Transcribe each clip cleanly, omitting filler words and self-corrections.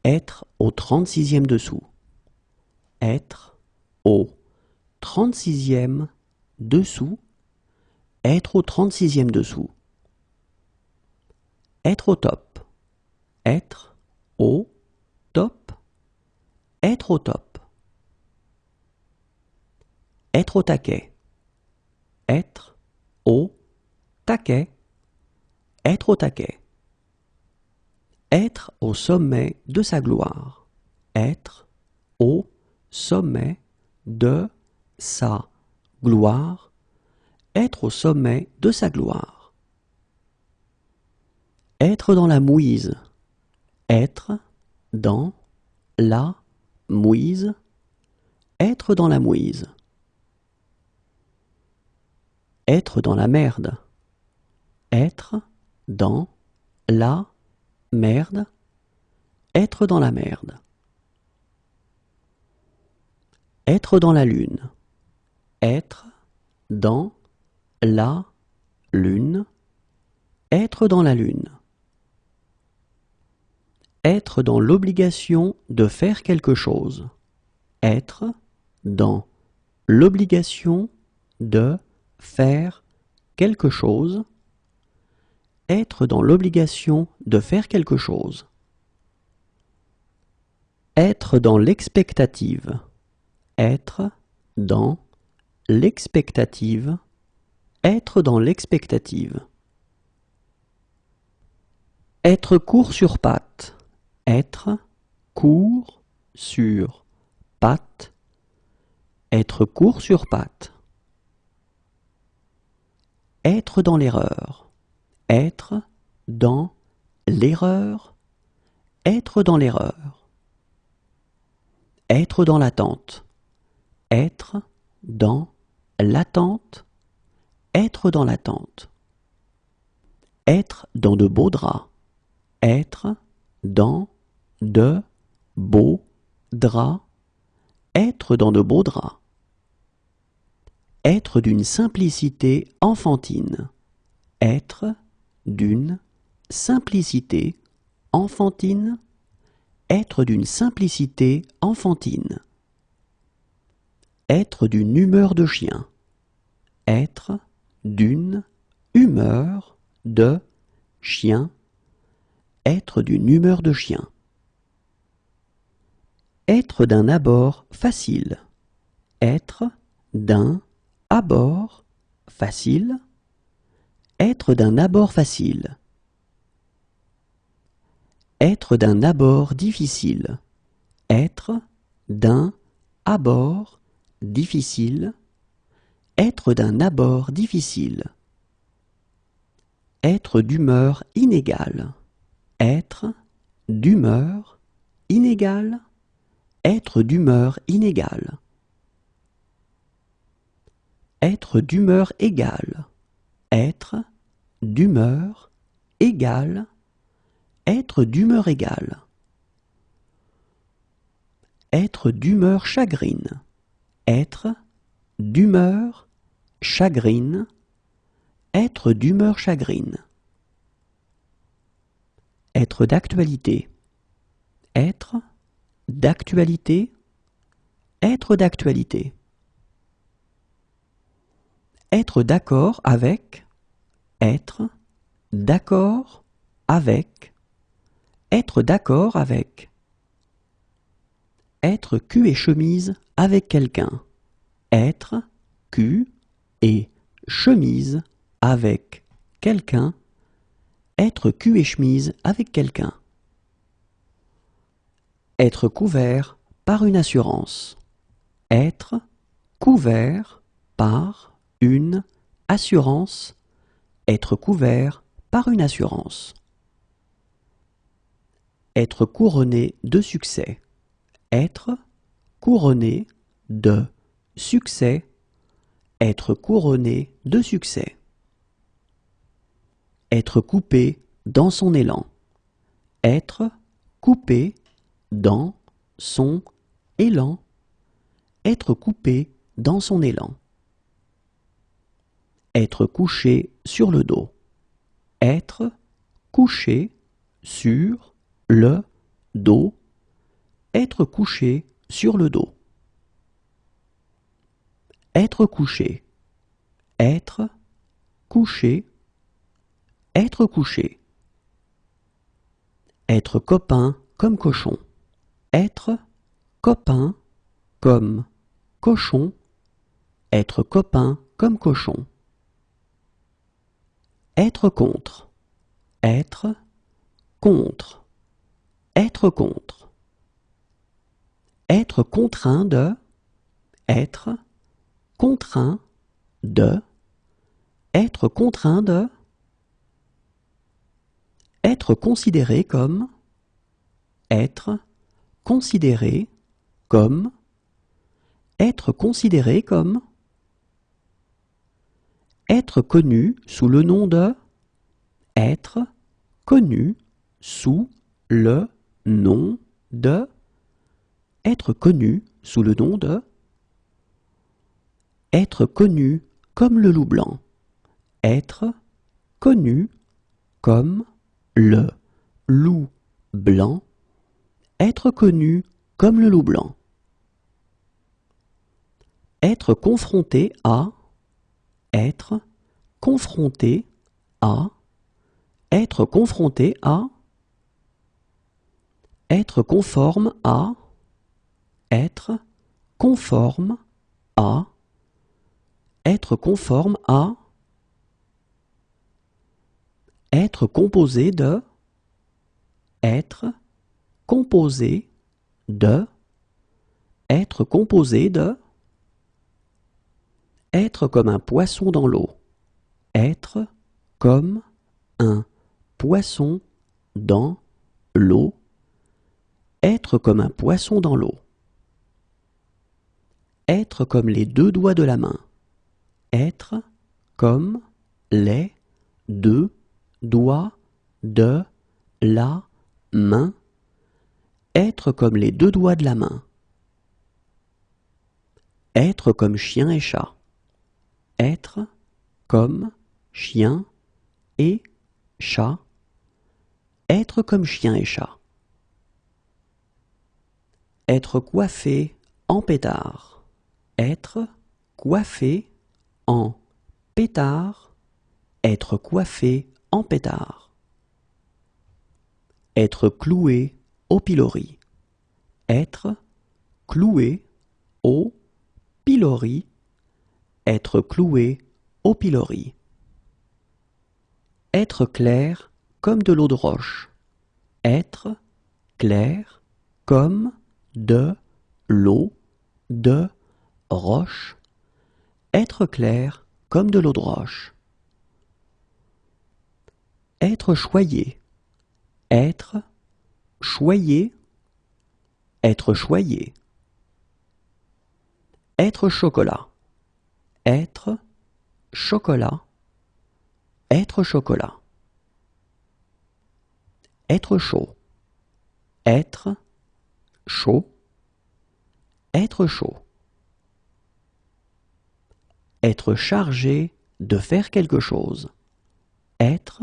Être au 36e dessous. Être au 36e dessous. Être au 36e dessous. Être au top. Être au top. Être au top. Être au taquet. Être au taquet. Être au taquet. Être au sommet de sa gloire. Être au sommet de sa gloire. Être au sommet de sa gloire. Être dans la mouise. Être dans la mouise. Être dans la mouise. Être dans la merde. Être dans la merde. Être dans la merde. Être dans la lune. Être dans la lune. Être dans la lune. Être dans l'obligation de faire quelque chose. Être dans l'obligation de faire quelque chose. Être dans l'obligation de faire quelque chose. Être dans l'expectative. Être dans l'expectative. Être dans l'expectative. Être court sur pattes. Être court sur pattes. Être court sur pattes. Être dans l'erreur. Être dans l'erreur. Être dans l'erreur. Être dans l'attente. Être dans l'attente. Être dans l'attente. Être dans de beaux draps. Être dans de beaux draps. Être dans de beaux draps. Être d'une simplicité enfantine. Être d'une simplicité enfantine. Être d'une simplicité enfantine. Être d'une humeur de chien. Être d'une humeur de chien. Être d'une humeur de chien. Être d'un abord facile. Être d'un abord facile. Être d'un abord facile. Être d'un abord difficile. Être d'un abord difficile. Être d'un abord difficile. Être d'humeur inégale. Être d'humeur inégale. Être d'humeur inégale. Être d'humeur égale. Être d'humeur égale. Être d'humeur égale. Être d'humeur chagrine. Être d'humeur chagrine. Être d'humeur chagrine. Être d'actualité. Être d'actualité. Être d'actualité. Être d'accord avec. Être d'accord avec. Être d'accord avec. Être cul et chemise avec quelqu'un. Être cul et chemise avec quelqu'un. Être cul et chemise avec quelqu'un. Être couvert par une assurance. Être couvert par une assurance. Être couvert par une assurance. Être couronné de succès. Être couronné de succès. Être couronné de succès. Être coupé dans son élan. Être coupé dans son élan. Être coupé dans son élan. Être couché sur le dos. Être couché sur le dos. Être couché sur le dos. Être couché. Être couché. Être couché. Être copain comme cochon. Être copain comme cochon. Être copain comme cochon. Être contre. Être contre. Être contre. Être contraint de. Être contraint de. Être contraint de. Être considéré comme. Être considéré comme. Être considéré comme. Être connu sous le nom de. Être connu sous le nom de. Être connu sous le nom de. Être connu comme le loup blanc. Être connu comme le loup blanc. Être connu comme le loup blanc. Être confronté à. Être confronté à. Être confronté à. Être conforme à. Être conforme à. Être conforme à. Être composé de. Être composé de. Être composé de. Être comme un poisson dans l'eau. Être comme un poisson dans l'eau. Être comme un poisson dans l'eau. Être comme les deux doigts de la main. Être comme les deux doigts de la main. Être comme les deux doigts de la main. Être comme chien et chat. Être comme chien et chat. Être comme chien et chat. Être coiffé en pétard. Être coiffé en pétard. Être coiffé en pétard. Être cloué au pilori. Être cloué au pilori. Être cloué au pilori. Être clair comme de l'eau de roche. Être clair comme de l'eau de roche. Être clair comme de l'eau de roche. Être choyé. Être choyé. Être choyé. Être chocolat. Être chocolat. Être chocolat. Être chaud. Être chaud. Être chaud. Être chargé de faire quelque chose. Être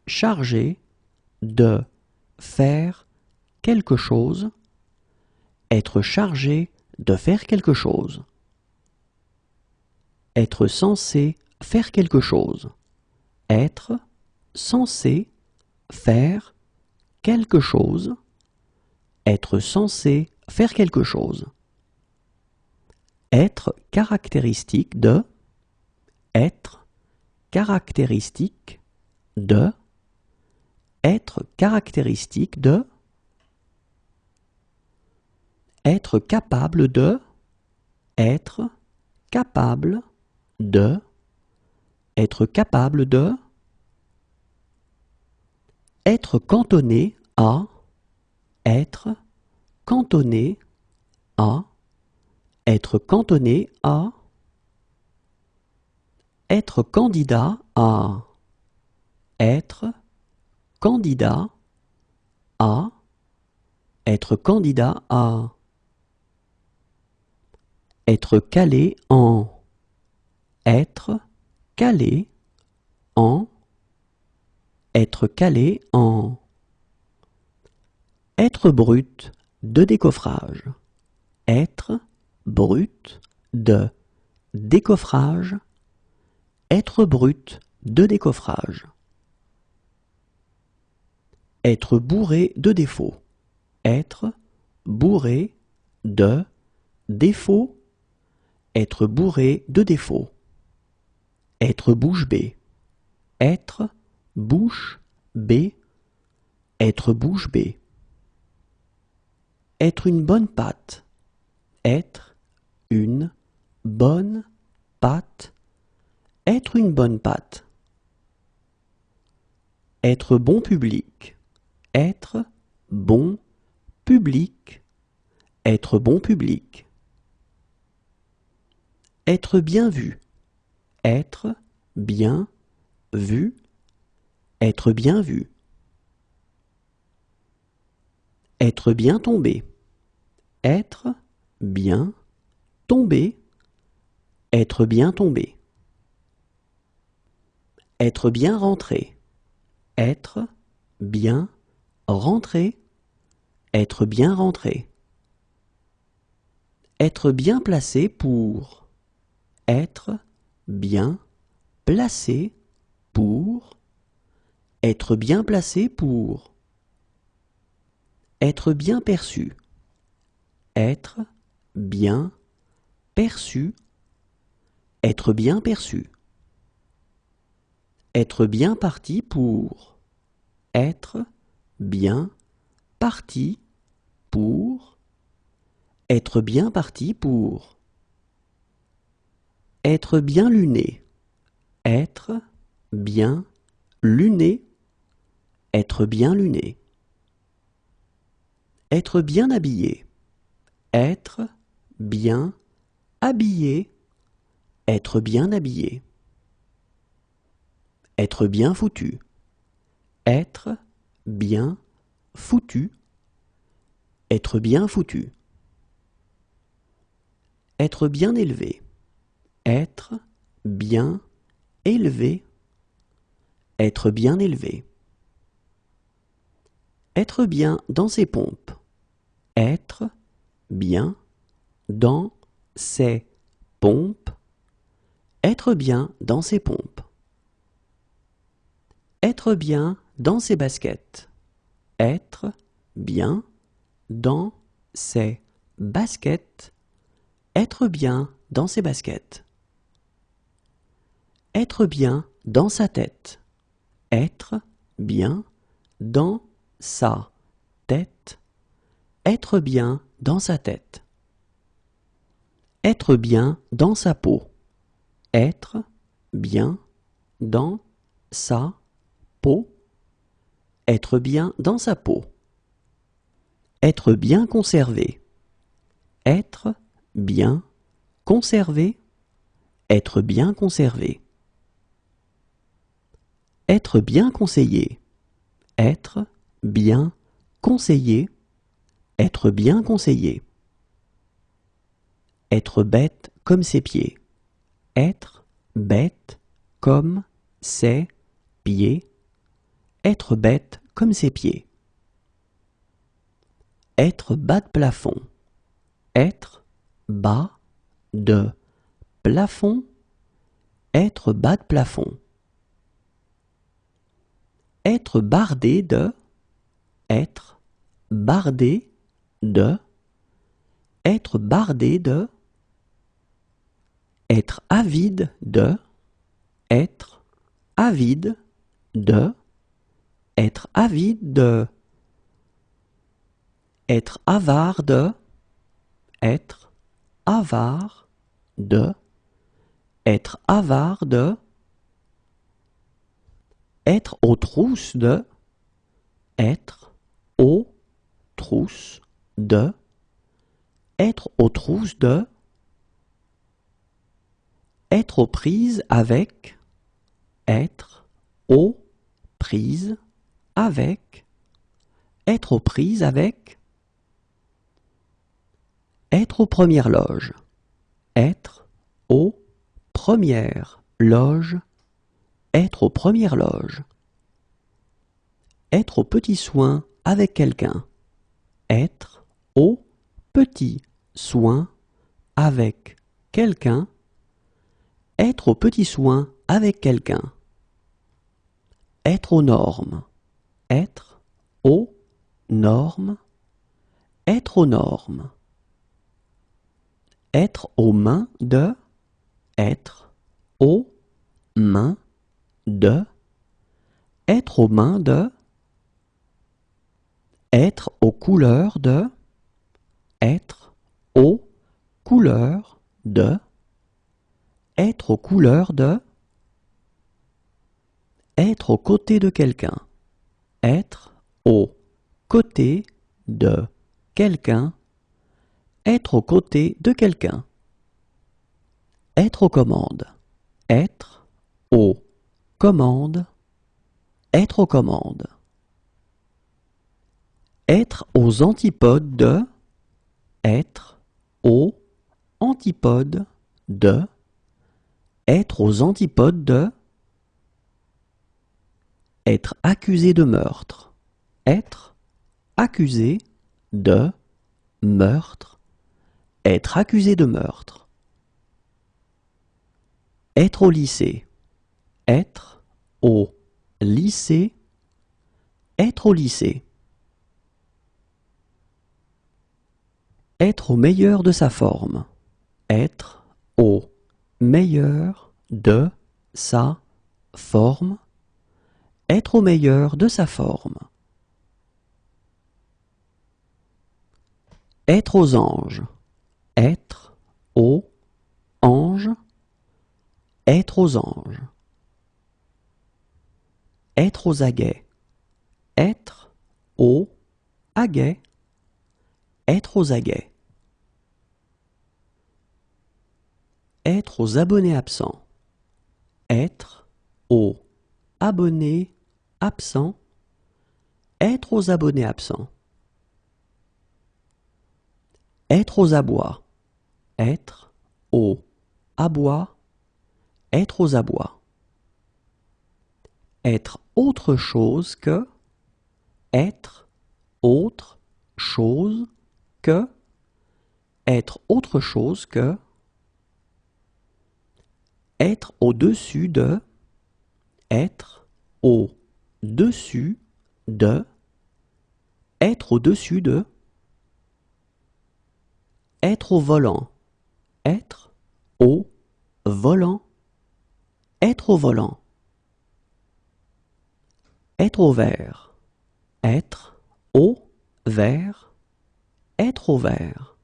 chargé de faire quelque chose. Être chargé de faire quelque chose. Être censé faire quelque chose. Être censé faire quelque chose. Être censé faire quelque chose. Être caractéristique de. Être caractéristique de. Être caractéristique de. Être capable de. Être capable de. Être capable de. Être cantonné à. Être cantonné à. Être cantonné à. Être candidat à. Être candidat à. Être candidat à. Être calé en. Être calé en. Être calé en. Être brut de décoffrage. Être brut de décoffrage. Être brut de décoffrage. Être bourré de défauts. Être bourré de défauts. Être bourré de défauts. Être bouche bée. Être bouche bée. Être bouche bée. Être une bonne pâte. Être une bonne pâte. Être une bonne pâte. Être bon public. Être bon public. Être bon public. Être bien vu. Être bien vu. Être bien vu. Être bien tombé. Être bien tombé. Être bien tombé. Être bien rentré. Être bien rentré. Être bien rentré. Être bien placé pour. Être bien placé pour. Être bien placé pour. Être bien perçu. Être bien perçu. Être bien perçu. Être bien parti pour. Être bien parti pour. Être bien parti pour. Être bien luné. Être bien luné. Être bien luné. Être bien habillé. Être bien habillé. Être bien habillé. Être bien foutu. Être bien foutu. Être bien foutu. Être bien élevé. Être bien élevé. Être bien élevé. Être bien dans ses pompes. Être bien dans ses pompes. Être bien dans ses pompes. Être bien dans ses baskets. Être bien dans ses baskets. Être bien dans ses baskets. Être bien dans sa tête. Être bien dans sa tête. Être bien dans sa tête. Être bien dans sa peau. Être bien dans sa peau. Être bien dans sa peau. Être bien conservé. Être bien conservé. Être bien conservé. Être bien conseillé. Être bien conseillé. Être bien conseillé. Être bête comme ses pieds. Être bête comme ses pieds. Être bête comme ses pieds. Être bas de plafond. Être bas de plafond. Être bas de plafond. Être bardé de. Être bardé de. Être bardé de. Être avide de. Être avide de. Être avide de. Être avare de. Être avare de. Être avare de. Être aux trousses de. Être aux trousses de. Être aux trousses de. Être aux prises avec. Être aux prises avec. Être aux prises avec. Être aux premières loges. Être aux premières loges. Être aux premières loges. Être aux petits soins avec quelqu'un. Être au petit soin avec quelqu'un. Être au petit soin avec quelqu'un. Être aux normes. Être aux normes. Être aux normes. Être aux mains de. Être aux mains de. Être aux mains de. Être aux couleurs de. Être aux couleurs de. Être aux couleurs de. Être aux côtés de quelqu'un. Être aux côtés de quelqu'un. Être aux côtés de quelqu'un. Être aux commandes. Être aux commandes. Être aux commandes. Être aux antipodes de. Être aux antipodes de. Être aux antipodes de. Être accusé de meurtre. Être accusé de meurtre. Être accusé de meurtre. Être au lycée. Être au lycée. Être au lycée. Être au meilleur de sa forme. Être au meilleur de sa forme. Être au meilleur de sa forme. Être aux anges. Être aux anges. Être aux anges. Être aux aguets. Être aux aguets. Être aux aguets. Être aux abonnés absents. Être aux abonnés absents. Être aux abonnés absents. Être aux abois. Être aux abois. Être aux abois. Être autre chose que. Être autre chose que. Être autre chose que. Être au-dessus de. Être au-dessus de. Être au-dessus de. Être au volant. Être au volant. Être au volant. Être au vert. Être au vert. Être au vert.